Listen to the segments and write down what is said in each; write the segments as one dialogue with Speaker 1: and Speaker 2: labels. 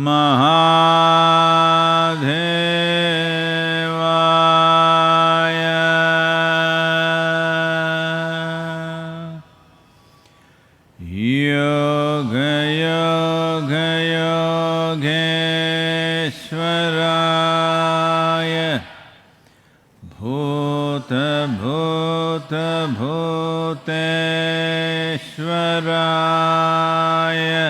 Speaker 1: Mahadevaya. Yoga Yoga Yogeshwaraya. Bhuta Bhuta Bhuteshwaraya.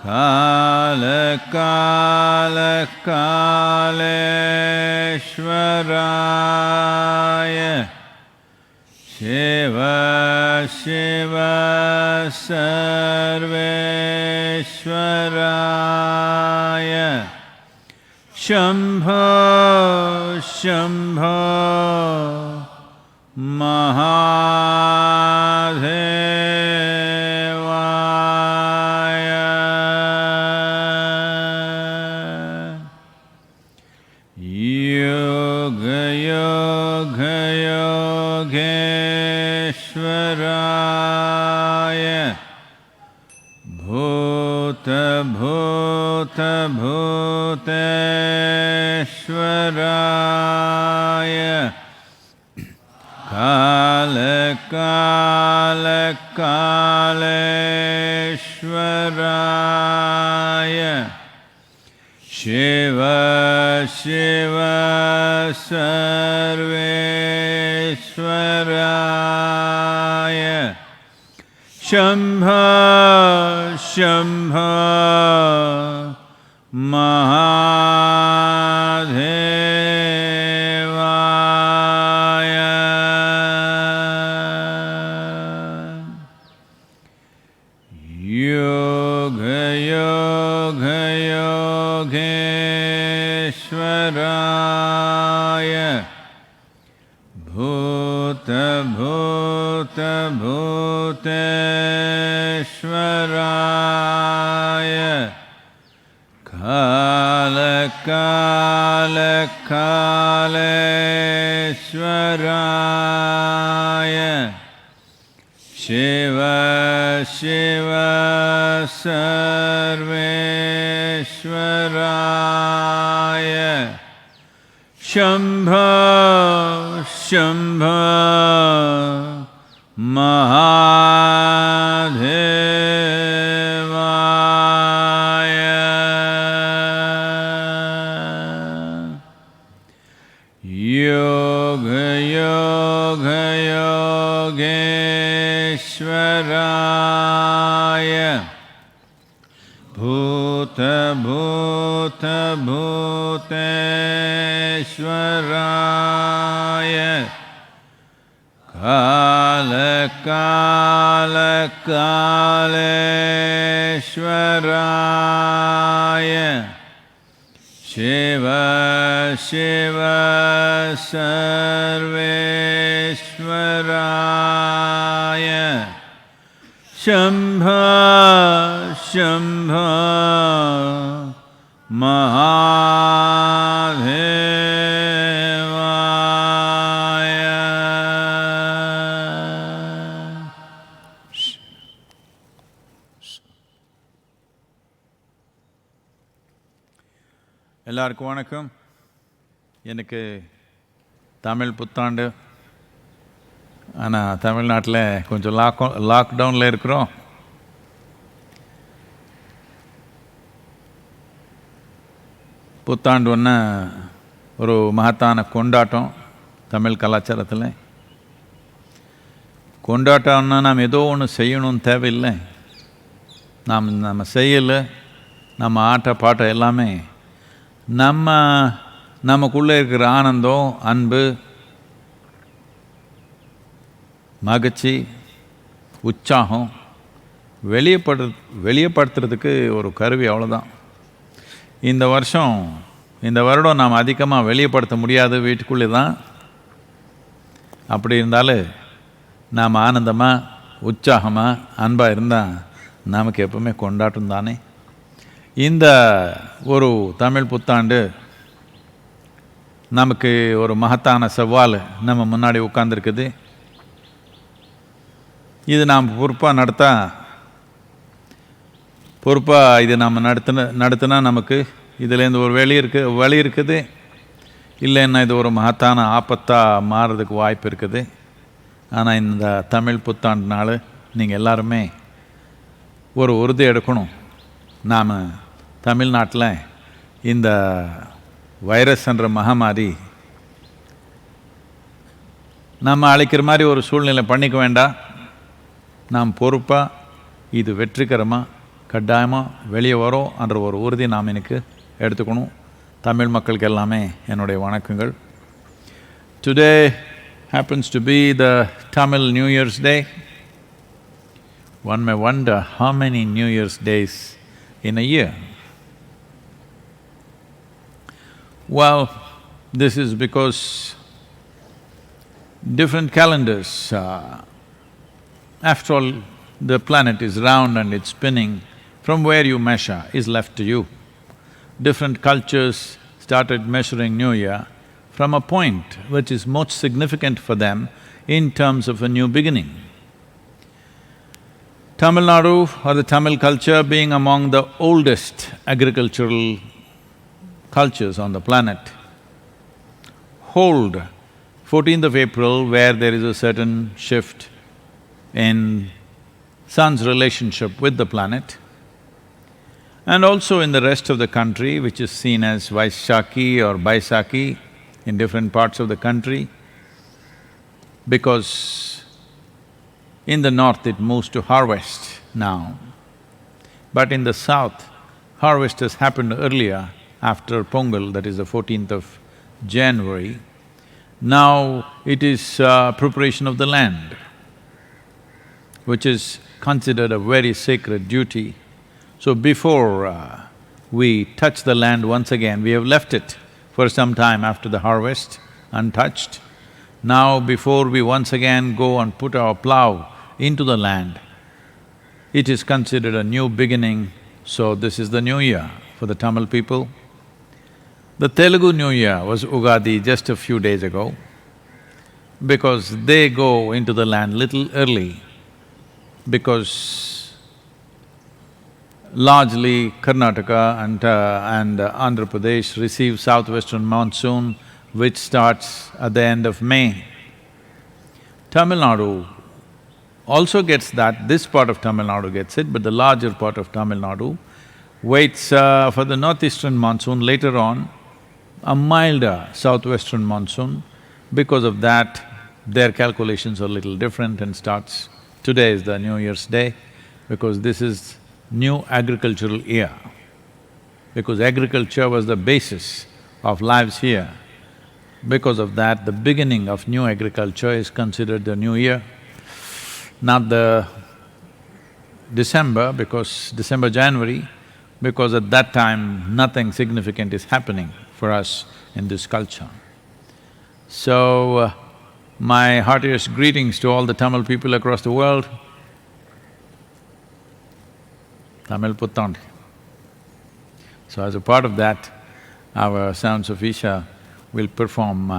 Speaker 1: Kala Kala Kaleshwaraya. Shiva Shiva Sarveshwaraya. Shambho Shambho Mahadevaya. Yoga Yoga Yogeshwaraya. Bhuta Bhuta Bhuteshwaraya. Kala Kala Kaleshwaraya. Shiva Shiva Sarveshwaraya. Shambho Shambho Mahadevaya. Yoga Yoga Yogeshwaraya. Bhuta Bhuta Bhuteshwaraya. Kala Kala Kaleshwaraya. Shiva Shiva Sarveshwaraya. Shambho Shambho Mahadevaya. Yoga Yoga Yogeshwaraya. Bhuta Bhuta Bhuteshwaraya. Kala Kala Kaleshwaraya. Shiva Shiva Sarveshwaraya. Shambho Shambho Mahadevaya. எல்லாருக்கும் வணக்கம். எனக்கு தமிழ் புத்தாண்டு. ஆனால் தமிழ்நாட்டில் கொஞ்சம் லாக்டவுனில் இருக்கிறோம். புத்தாண்டு ஒன்று ஒரு மகத்தான கொண்டாட்டம் தமிழ் கலாச்சாரத்தில். கொண்டாட்டம்னா நாம் ஏதோ ஒன்று செய்யணும்னு தேவையில்லை. நம்ம செய்யலை, நம்ம ஆட்ட பாட்டம் எல்லாமே நமக்குள்ளே இருக்கிற ஆனந்தம், அன்பு, மகிழ்ச்சி, உற்சாகம் வெளியப்படுத்துறதுக்கு ஒரு கருவி, அவ்வளோதான். இந்த வருடம் நாம் அதிகமாக வெளியப்படுத்த முடியாது, வீட்டுக்குள்ளே தான். அப்படி இருந்தாலும் நாம் ஆனந்தமாக, உற்சாகமாக, அன்பாக இருந்தால் நமக்கு எப்பவுமே கொண்டாட்டம் தானே. இந்த ஒரு தமிழ் புத்தாண்டு நமக்கு ஒரு மகத்தான சவால் நம்ம முன்னாடி உட்கார்ந்துருக்குது. இது நாம் பொறுப்பாக நடத்த பொறுப்பாக இது நம்ம நடத்தினா நமக்கு இதுலேருந்து ஒரு வழி இருக்குது. இல்லைன்னா இது ஒரு மகத்தான ஆபத்தாக மாறுறதுக்கு வாய்ப்பு இருக்குது. ஆனால் இந்த தமிழ் புத்தாண்டு நாள் நீங்கள் எல்லாருமே ஒரு உறுதி எடுக்கணும். நாம் தமிழ்நாட்டில் இந்த வைரஸ் என்ற மகாமாரி நம்ம அழைக்கிற மாதிரி ஒரு சூழ்நிலை பண்ணிக்க வேண்டாம். நாம் பொறுப்பாக இது வெற்றிகரமாக கட்டாயமாக வெளியே வரும் என்ற ஒரு உறுதி நாம் எனக்கு எடுத்துக்கணும். தமிழ் மக்களுக்கு எல்லாமே என்னுடைய வணக்கங்கள். Today happens to be the Tamil New Year's Day. One may wonder how many New Year's days in a year. Well, this is because different calendars, after all, the planet is round and it's spinning. From where you measure is left to you. Different cultures started measuring New Year from a point which is most significant for them in terms of a new beginning. Tamil Nadu or the Tamil culture being among the oldest agricultural cultures on the planet, hold 14th of April, where there is a certain shift in sun's relationship with the planet, and also in the rest of the country, which is seen as Vaishakhi or Baisakhi in different parts of the country, because in the north it moves to harvest now. But in the south, harvest has happened earlier, after Pongal, that is the 14th of January. Now it is preparation of the land, which is considered a very sacred duty. So before we touch the land once again, we have left it for some time after the harvest, untouched. Now before we once again go and put our plough into the land, it is considered a new beginning, so this is the new year for the Tamil people. The Telugu New Year was Ugadi just a few days ago, because they go into the land little early, because largely Karnataka and Andhra Pradesh receive southwestern monsoon, which starts at the end of May. Tamil Nadu also gets that, this part of Tamil Nadu gets it, but the larger part of Tamil Nadu waits for the northeastern monsoon later on, a milder southwestern monsoon. Because of that, their calculations are a little different and starts… Today is the New Year's Day, because this is new agricultural year. Because agriculture was the basis of lives here. Because of that, the beginning of new agriculture is considered the new year, not the December, January, because at that time nothing significant is happening for us in this culture. So, my heartiest greetings to all the Tamil people across the world. Tamil Puttand. So as a part of that, our Sounds of Isha will perform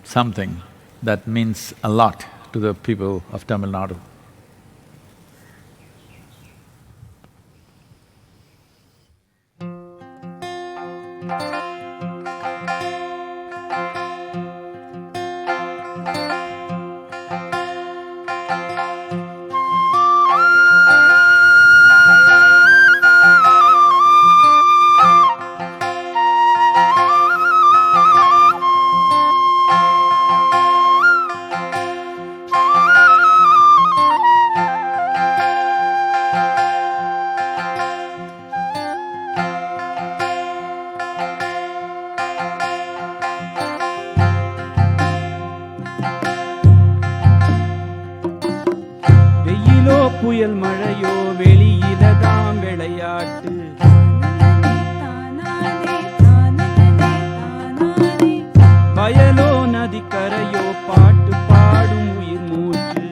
Speaker 1: something that means a lot to the people of Tamil Nadu.
Speaker 2: புயல் மழையோ வெளியிலதாம் விளையாட்டு. வயலோ நதிக்கரையோ பாட்டு பாடும் உயிர் மூச்சு.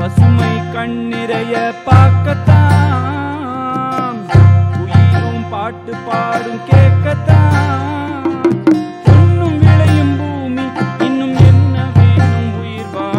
Speaker 2: பசுமை கண்ணிறைய பார்க்கத்தான், உயிரும் பாட்டு பாடும் கேட்கத்தான். பொன்னும் விளையும் பூமி இன்னும் என்ன வேணும் உயிர் வாழ.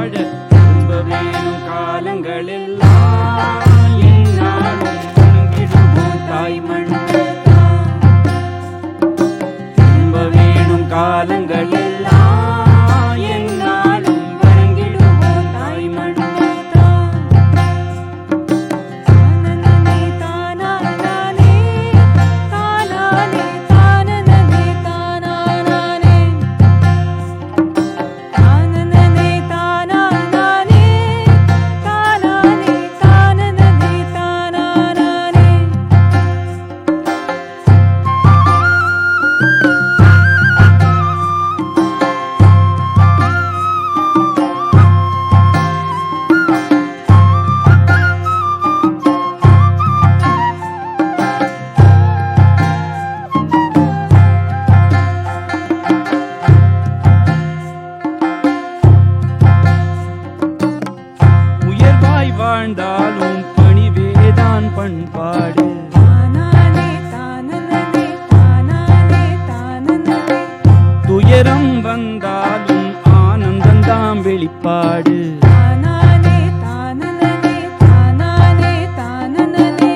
Speaker 2: எல்லாம் வெளிப்பாடு.
Speaker 3: தானானே தானனனே தானானே தானனனே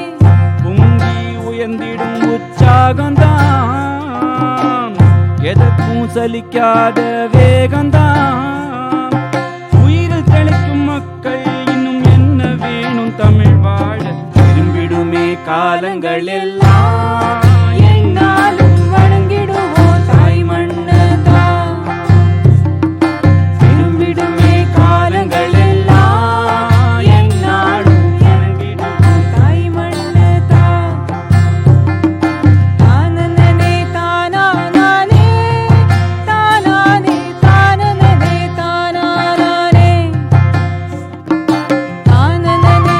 Speaker 2: பொங்கி உயர்ந்திடும் உற்சாகந்தான், எதற்கும் சலிக்காத வேகந்தான். உயிரில் தெளிக்கும் மக்கள் இன்னும் என்ன வேணும் தமிழ் வாழ. திரும்பிடுமே காலங்கள் எல்லாம்,
Speaker 3: என்னாலும் வணங்கிடுவோம் தாய் மண்ணுதான்.
Speaker 2: திரும்பிடுமே காலங்கள் எல்லாம், எந்நாளும் வணங்கிடுவோம்
Speaker 3: தாய் மண்ணுதான். தானனனே தானானானே தானானே தானனனே தானானானே தானனனே.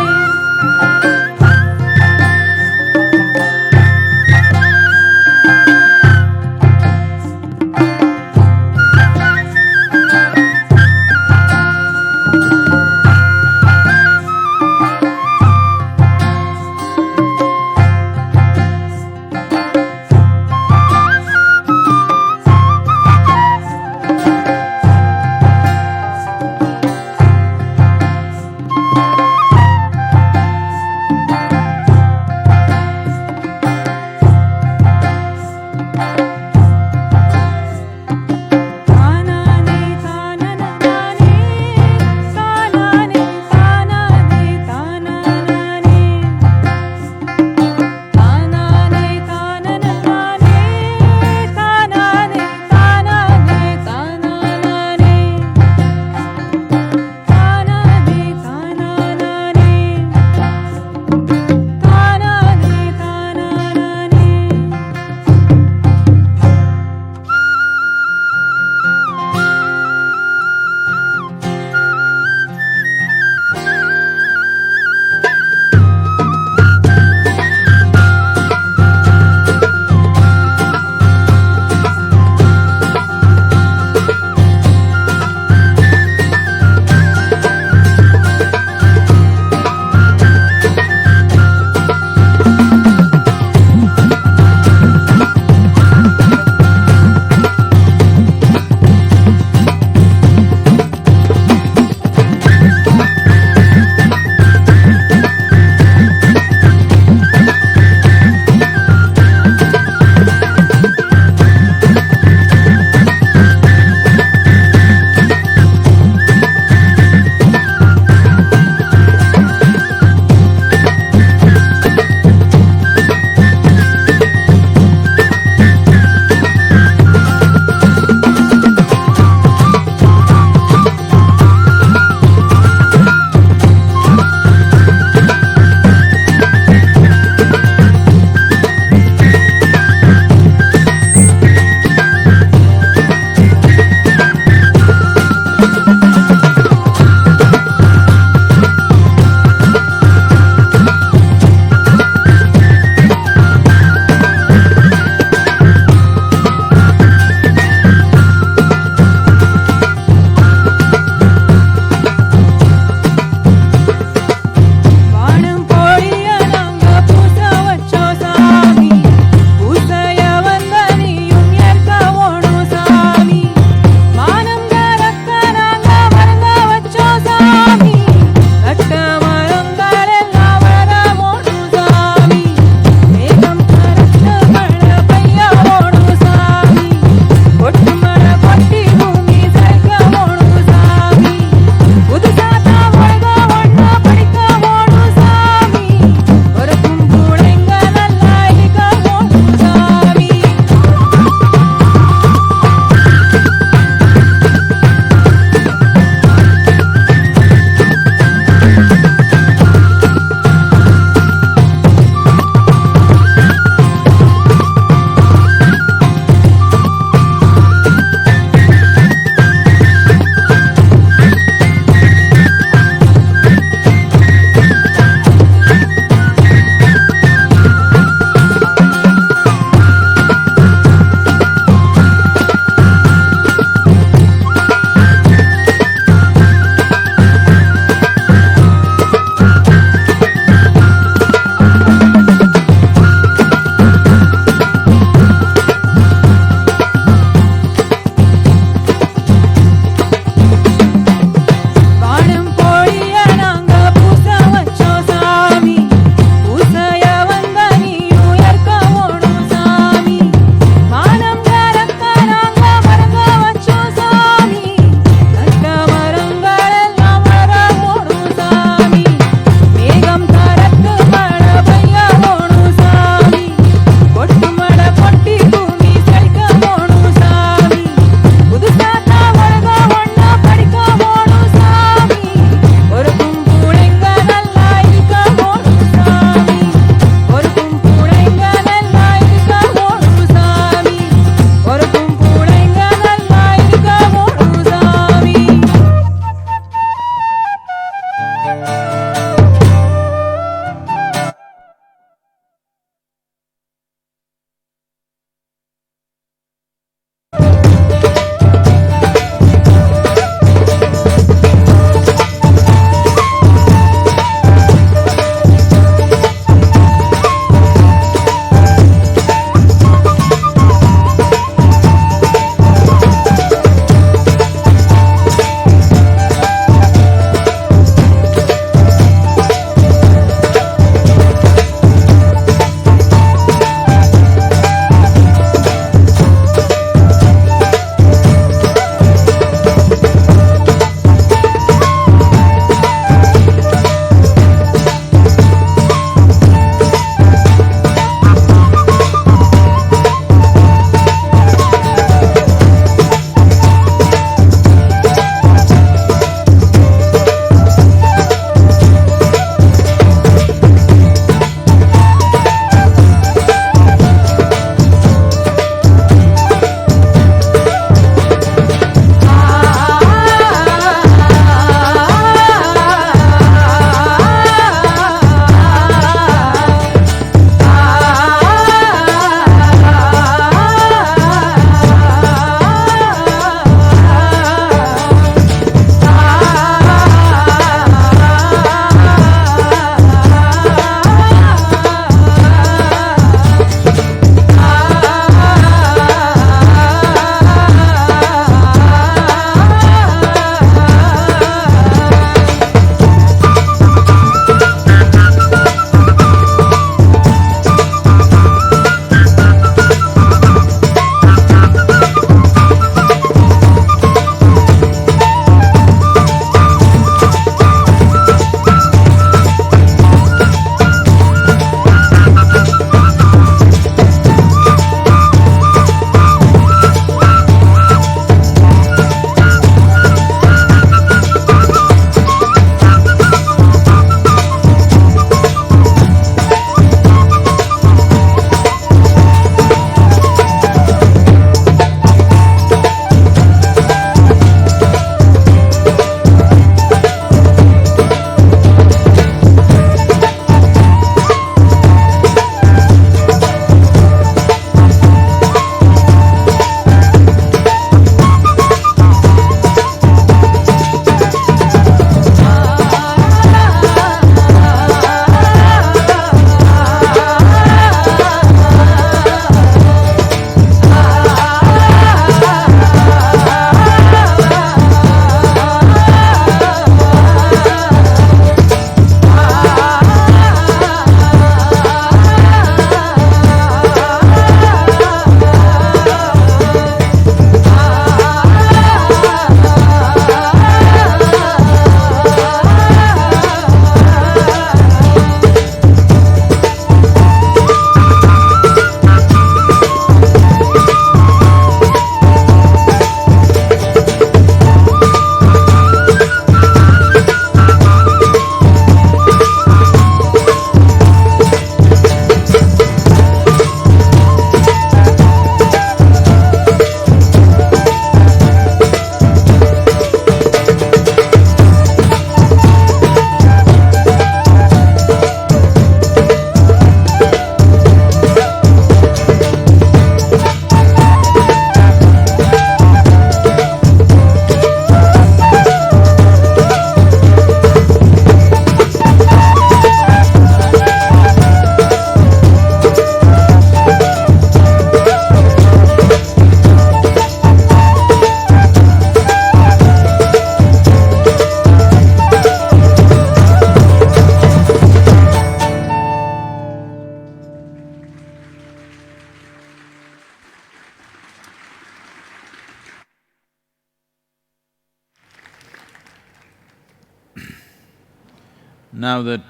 Speaker 1: Now that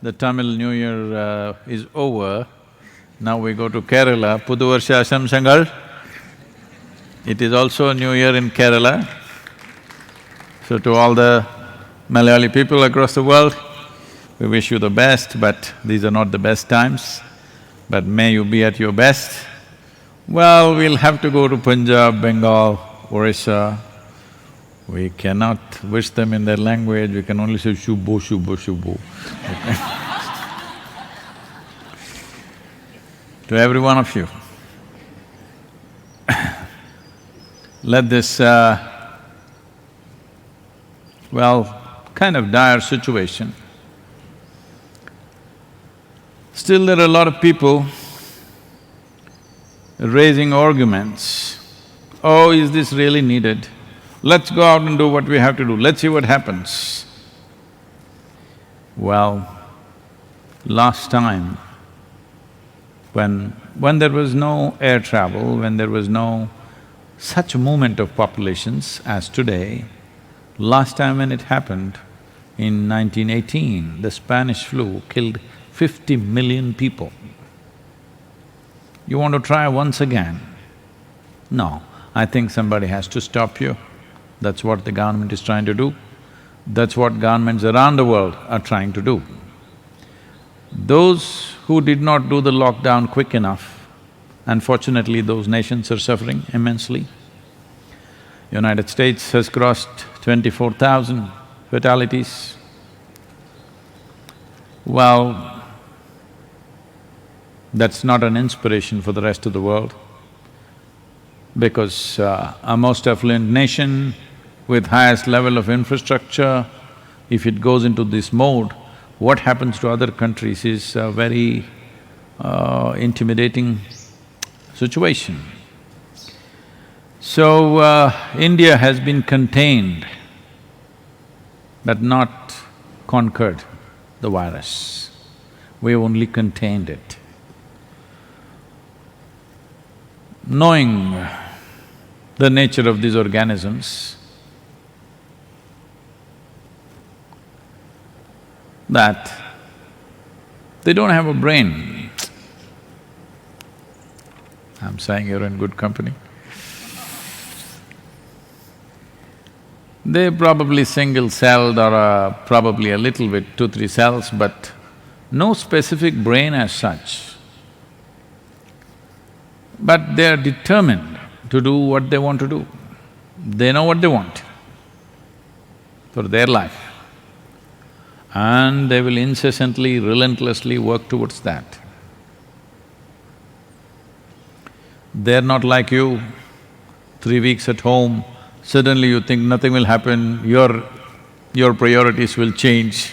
Speaker 1: the Tamil New Year is over, now we go to Kerala, Pudu Varsha Ashamsangal. It is also a New Year in Kerala. So to all the Malayali people across the world, we wish you the best, but these are not the best times. But may you be at your best. Well, we'll have to go to Punjab, Bengal, Orissa. We cannot wish them in their language, we can only say shubho, shubho, shubho. To every one of you, let this, kind of dire situation. Still there are a lot of people raising arguments. Oh, is this really needed? Let's go out and do what we have to do, let's see what happens. Well, last time, when there was no air travel, when there was no such movement of populations as today, last time when it happened, in 1918, the Spanish flu killed 50 million people. You want to try once again? No, I think somebody has to stop you. That's what the government is trying to do. That's what governments around the world are trying to do. Those who did not do the lockdown quick enough, unfortunately those nations are suffering immensely. United States has crossed 24,000 fatalities. Well, that's not an inspiration for the rest of the world, because a most affluent nation with highest level of infrastructure, if it goes into this mode, what happens to other countries is a very intimidating situation. So, India has been contained but not conquered the virus. We have only contained it. Knowing the nature of these organisms, that they don't have a brain. I'm saying you're in good company. They're probably single-celled or probably a little bit, 2-3 cells, but no specific brain as such. But they are determined to do what they want to do. They know what they want for their life, and they will incessantly, relentlessly work towards that. They're not like you, 3 weeks at home, suddenly you think nothing will happen, your priorities will change.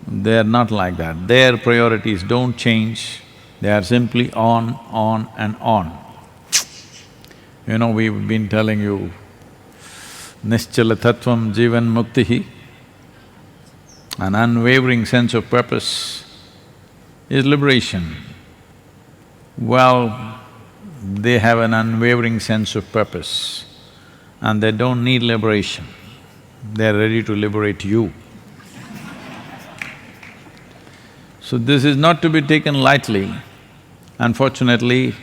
Speaker 1: They're not like that. Their priorities don't change, they are simply on and on. You know, we've been telling you, Nischala Tattvam Jivan Muktihi, an unwavering sense of purpose is liberation. Well, they have an unwavering sense of purpose and they don't need liberation, they're ready to liberate you. So this is not to be taken lightly. Unfortunately,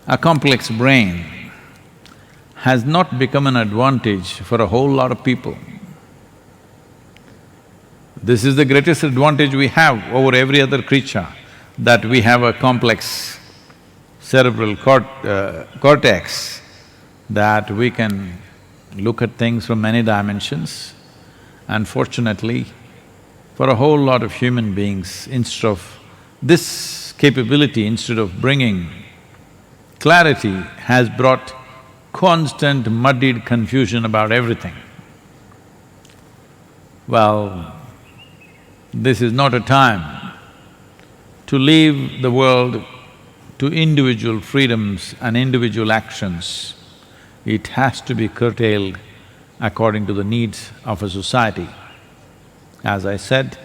Speaker 1: a complex brain has not become an advantage for a whole lot of people. This is the greatest advantage we have over every other creature, that we have a complex cerebral cortex, that we can look at things from many dimensions. Unfortunately, for a whole lot of human beings, instead of this capability, instead of bringing clarity, has brought constant muddied confusion about everything. Well, this is not a time to leave the world to individual freedoms and individual actions. It has to be curtailed according to the needs of a society. As I said,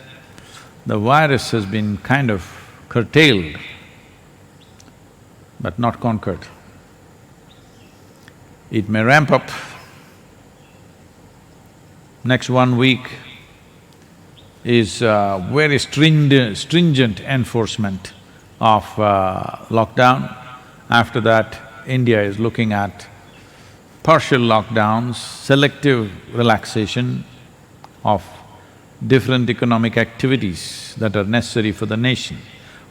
Speaker 1: the virus has been kind of curtailed but not conquered. It may ramp up, Next 1 week is very stringent enforcement of lockdown. After that, India is looking at partial lockdowns, selective relaxation of different economic activities that are necessary for the nation.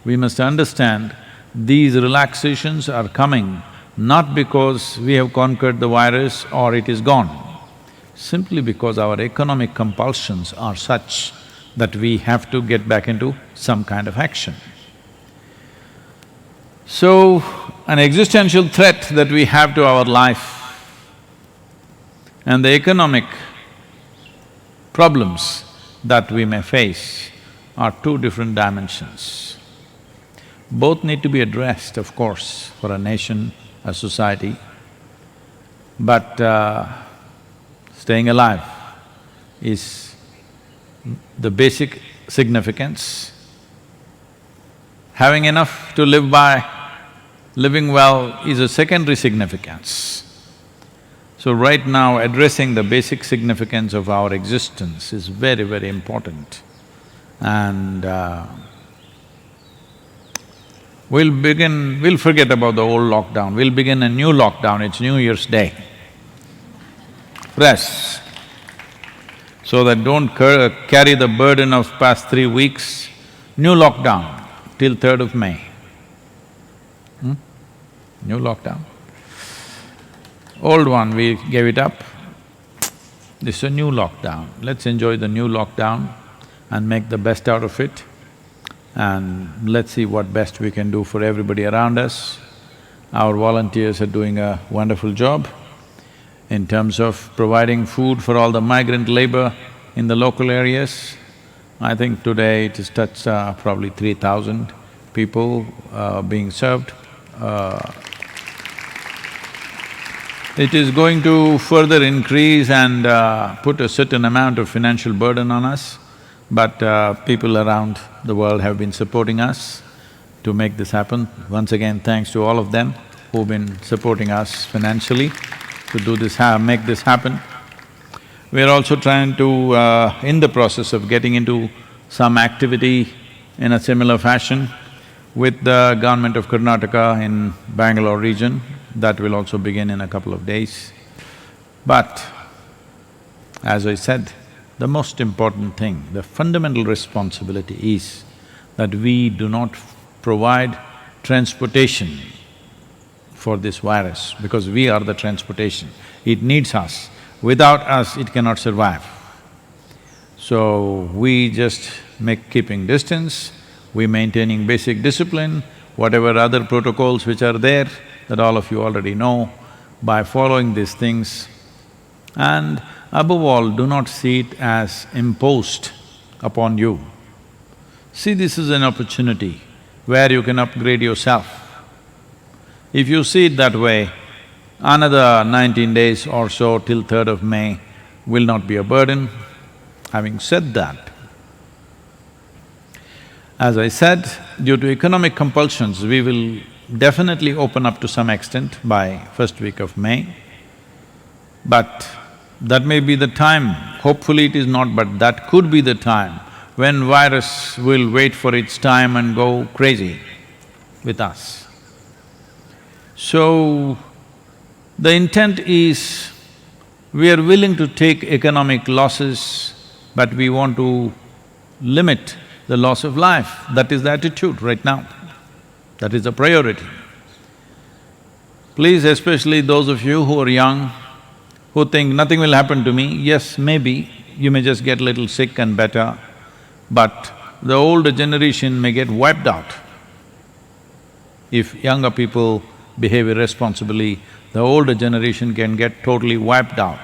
Speaker 1: We must understand these relaxations are coming not because we have conquered the virus or it is gone, simply because our economic compulsions are such that we have to get back into some kind of action. So, an existential threat that we have to our life and the economic problems that we may face are two different dimensions. Both need to be addressed, of course, for a nation, a society, but staying alive is the basic significance. Having enough to live by, living well is a secondary significance. So right now, addressing the basic significance of our existence is very, very important. And we'll forget about the old lockdown, we'll begin a new lockdown, it's New Year's Day. Fresh. So that don't carry the burden of past 3 weeks, new lockdown till 3rd of May. New lockdown. Old one, we gave it up. This is a new lockdown. Let's enjoy the new lockdown and make the best out of it. And let's see what best we can do for everybody around us. Our volunteers are doing a wonderful job in terms of providing food for all the migrant labor in the local areas. I think today it has touched probably 3,000 people being served. It is going to further increase and put a certain amount of financial burden on us, but people around the world have been supporting us to make this happen. Once again, thanks to all of them who've been supporting us financially to do this, make this happen. We're also trying to, in the process of getting into some activity in a similar fashion with the government of Karnataka in Bangalore region. That will also begin in a couple of days. But as I said, the most important thing, the fundamental responsibility is that we do not provide transportation for this virus, because we are the transportation. It needs us. Without us, it cannot survive. So, we just keeping distance, we maintaining basic discipline, whatever other protocols which are there, that all of you already know, by following these things. And above all, do not see it as imposed upon you. See this is an opportunity where you can upgrade yourself. If you see it that way, another 19 days or so till 3rd of May will not be a burden. Having said that, as I said, due to economic compulsions, we will definitely open up to some extent by first week of May. But that may be the time, hopefully it is not, but that could be the time when virus will wait for its time and go crazy with us. So, the intent is, we are willing to take economic losses, but we want to limit the loss of life. That is the attitude right now. That is the priority. Please, especially those of you who are young, who think nothing will happen to me, yes, maybe, you may just get a little sick and better, but the older generation may get wiped out. If younger people behave irresponsibly, the older generation can get totally wiped out.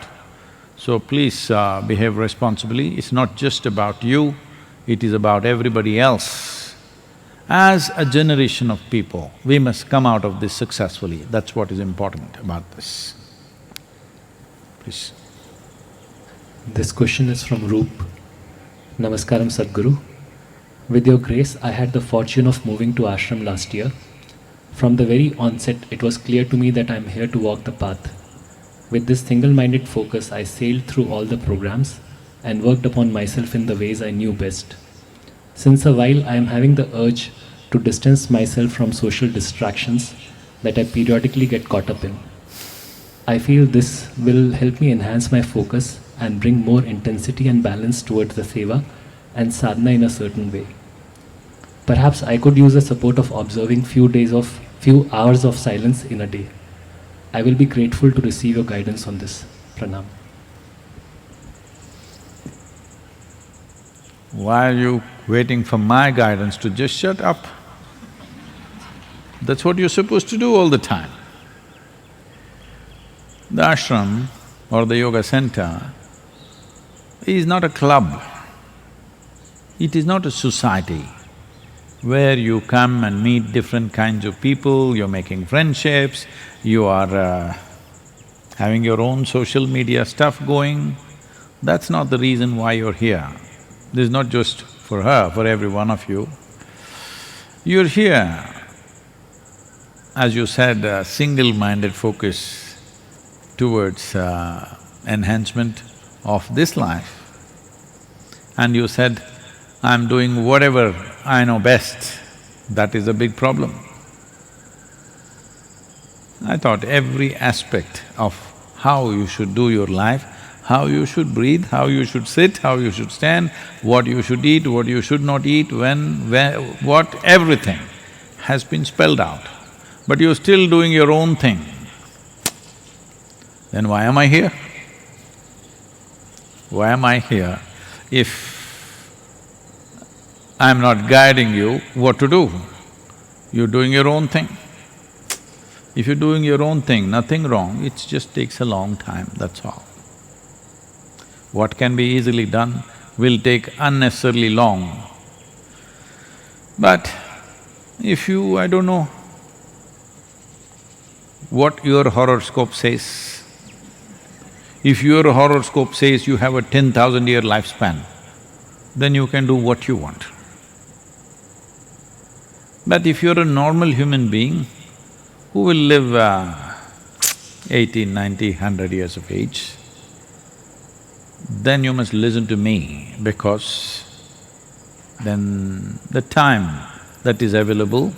Speaker 1: So please behave responsibly. It's not just about you, it is about everybody else. As a generation of people, we must come out of this successfully. That's what is important about this. Please.
Speaker 4: This question is from Roop. Namaskaram Sadhguru. With your grace, I had the fortune of moving to ashram last year. From the very onset, it was clear to me that I am here to walk the path. With this single-minded focus, I sailed through all the programs, and worked upon myself in the ways I knew best. Since a while, I am having the urge to distance myself from social distractions that I periodically get caught up in. I feel this will help me enhance my focus and bring more intensity and balance towards the seva and sadhana in a certain way. Perhaps I could use the support of observing few hours of silence in a day. I will be grateful to receive your guidance on this. Pranam.
Speaker 1: Why are you waiting for my guidance to just shut up? That's what you're supposed to do all the time. The ashram or the yoga center is not a club. It is not a society where you come and meet different kinds of people, you're making friendships, you are having your own social media stuff going. That's not the reason why you're here. This is not just for her, for every one of you. You're here, as you said, a single-minded focus towards enhancement of this life. And you said, I'm doing whatever I know best. That is a big problem. I thought every aspect of how you should do your life, how you should breathe, how you should sit, how you should stand, what you should eat, what you should not eat, when, where, what, everything has been spelled out. But you're still doing your own thing. Then why am I here? Why am I here if I'm not guiding you what to do? You're doing your own thing. If you're doing your own thing, nothing wrong, it just takes a long time, that's all. What can be easily done will take unnecessarily long. But if you… I don't know what your horoscope says. If your horoscope says you have a 10,000-year lifespan, then you can do what you want. But if you're a normal human being who will live 80, 90, 100 years of age, then you must listen to me, because then the time that is available,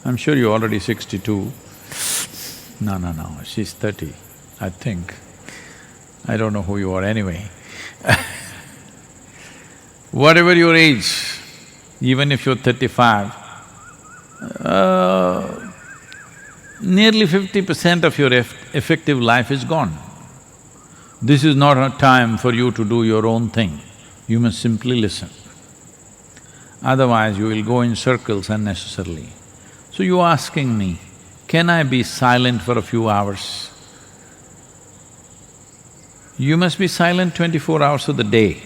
Speaker 1: I'm sure you're already 62. No, she's 30, I think. I don't know who you are anyway. Whatever your age, even if you're 35, nearly 50% of your effective life is gone. This is not a time for you to do your own thing, you must simply listen. Otherwise, you will go in circles unnecessarily. So you're asking me, can I be silent for a few hours? You must be silent 24 hours of the day.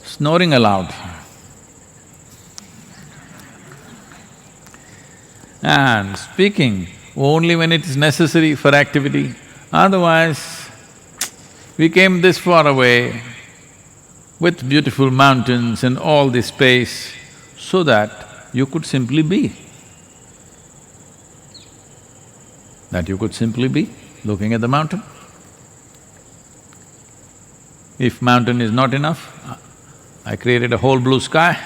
Speaker 1: Snoring aloud. And speaking only when it is necessary for activity. Otherwise, we came this far away with beautiful mountains and all this space so that you could simply be. That you could simply be looking at the mountain. If mountain is not enough, I created a whole blue sky.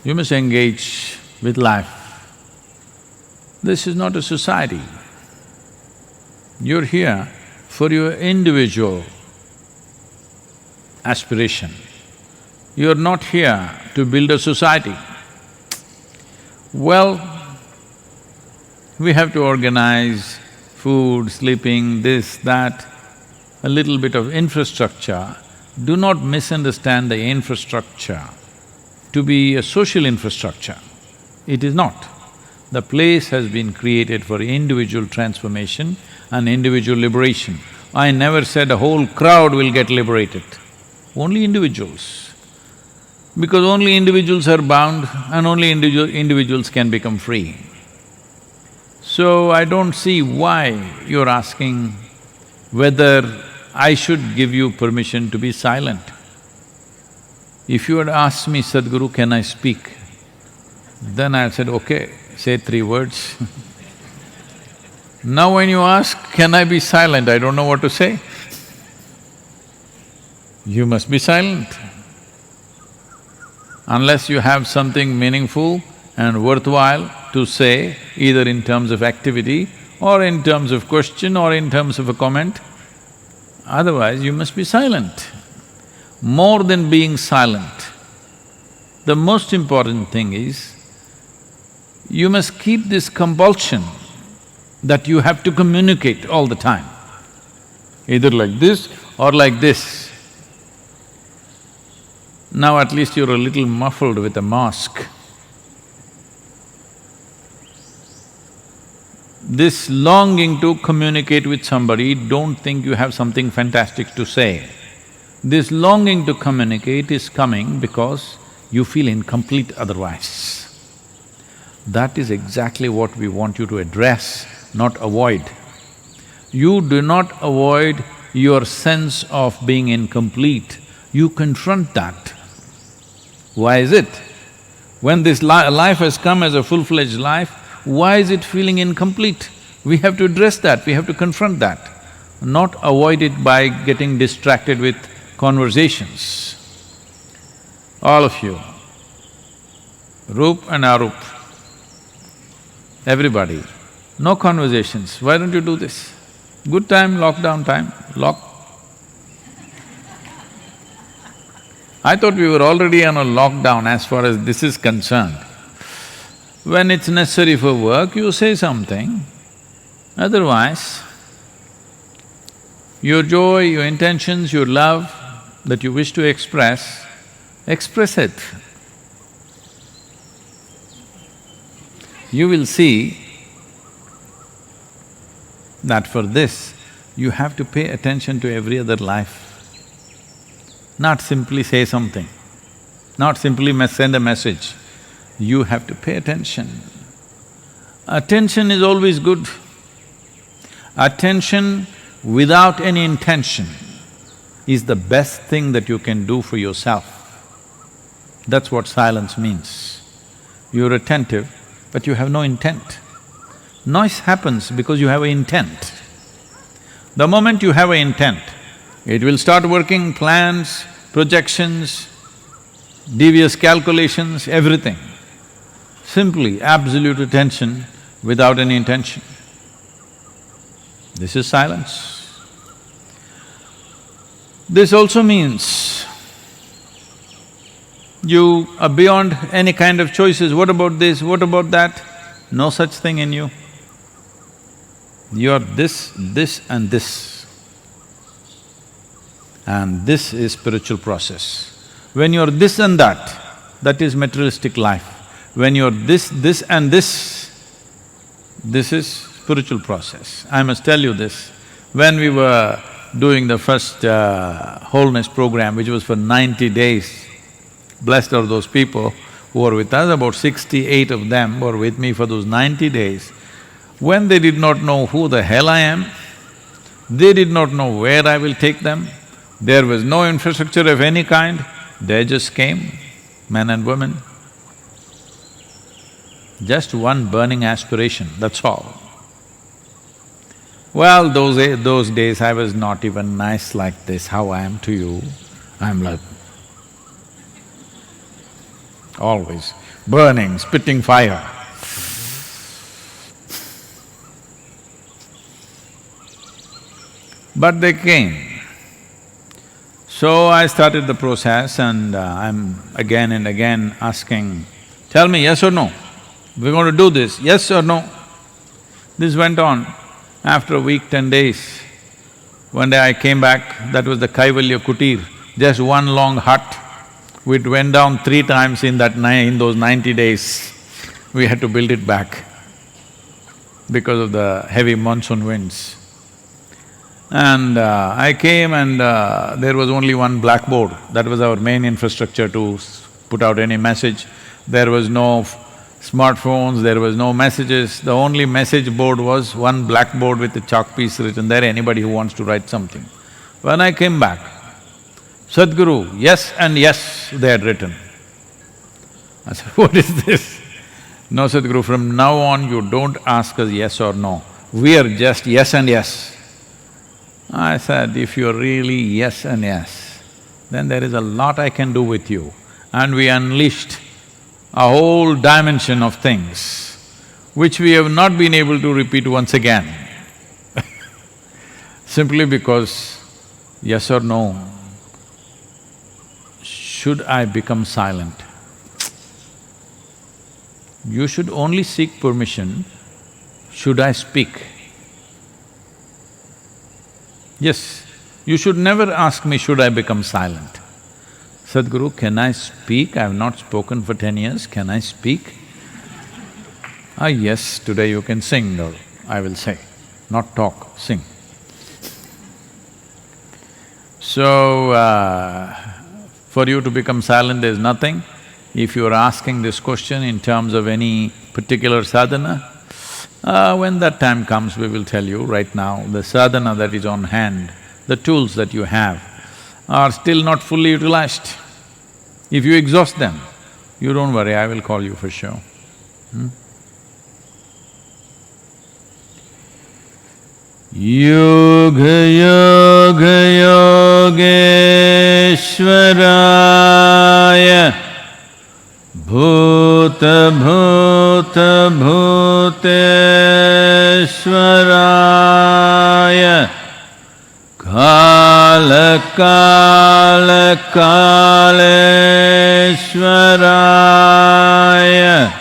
Speaker 1: You must engage with life. This is not a society. You're here for your individual aspiration. You're not here to build a society. Well, we have to organize food, sleeping, this, that, a little bit of infrastructure. Do not misunderstand the infrastructure to be a social infrastructure. It is not. The place has been created for individual transformation and individual liberation. I never said a whole crowd will get liberated, only individuals. Because only individuals are bound and only individuals can become free. So I don't see why you're asking whether I should give you permission to be silent. If you had asked me, Sadhguru, can I speak? Then I said, okay, say 3 words. Now when you ask, can I be silent? I don't know what to say. You must be silent. Unless you have something meaningful and worthwhile to say, either in terms of activity or in terms of question or in terms of a comment, otherwise you must be silent. More than being silent, the most important thing is, you must keep this compulsion that you have to communicate all the time, either like this or like this. Now at least you're a little muffled with a mask. This longing to communicate with somebody, don't think you have something fantastic to say. This longing to communicate is coming because you feel incomplete otherwise. That is exactly what we want you to address, not avoid. You do not avoid your sense of being incomplete, you confront that. Why is it? When this life has come as a full-fledged life, why is it feeling incomplete? We have to address that, we have to confront that, not avoid it by getting distracted with conversations. All of you, Roop and Arup, everybody, no conversations. Why don't you do this? Good time, lockdown time, lock. I thought we were already on a lockdown as far as this is concerned. When it's necessary for work, you say something. Otherwise, your joy, your intentions, your love that you wish to express it. You will see that for this, you have to pay attention to every other life. Not simply say something, not simply send a message. You have to pay attention. Attention is always good. Attention without any intention is the best thing that you can do for yourself. That's what silence means. You're attentive, but you have no intent. Noise happens because you have an intent. The moment you have an intent, it will start working plans, projections, devious calculations, everything. Simply absolute attention without any intention. This is silence. This also means you are beyond any kind of choices, what about this, what about that? No such thing in you. You are this, this and this. And this is spiritual process. When you're this and that is materialistic life. When you're this and this is spiritual process. I must tell you this, when we were doing the first wholeness program, which was for 90 days, blessed are those people who were with us, about 68 of them were with me for those 90 days. When they did not know who the hell I am, they did not know where I will take them, there was no infrastructure of any kind, they just came, men and women. Just one burning aspiration, that's all. Well, those days I was not even nice like this, how I am to you. I'm like always burning, spitting fire. But they came. So I started the process and I'm again and again asking, tell me yes or no, we're going to do this, yes or no? This went on. After a week, 10 days, one day I came back, that was the Kaivalya Kutir, just one long hut. We went down 3 times in those 90 days. We had to build it back because of the heavy monsoon winds. And I came and there was only one blackboard, that was our main infrastructure to put out any message. There was no smartphones, there was no messages, the only message board was one blackboard with a chalk piece written there, anybody who wants to write something. When I came back, Sadhguru, yes and yes, they had written. I said, what is this? No, Sadhguru, from now on you don't ask us yes or no. we are just yes and yes. I said, if you're really yes and yes, then there is a lot I can do with you. And we unleashed a whole dimension of things which we have not been able to repeat once again simply because, yes or no, should I become silent? You should only seek permission, should I speak? Yes, you should never ask me, should I become silent? Sadhguru, can I speak? I have not spoken for 10 years, can I speak? Ah, yes, today you can sing, or I will say, not talk, sing. So, for you to become silent is nothing. If you are asking this question in terms of any particular sadhana, when that time comes, we will tell you. Right now, the sadhana that is on hand, the tools that you have are still not fully utilized. If you exhaust them, you don't worry, I will call you for sure. Yoga Yoga Yogeshwaraya Bhuta Bhuta Bhuteshwaraya Kala Kala Kaleshwaraya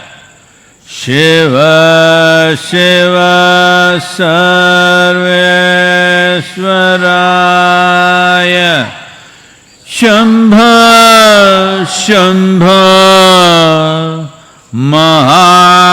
Speaker 1: Shiva Shiva Sarveshwaraya Shambha Shambha Mahadeva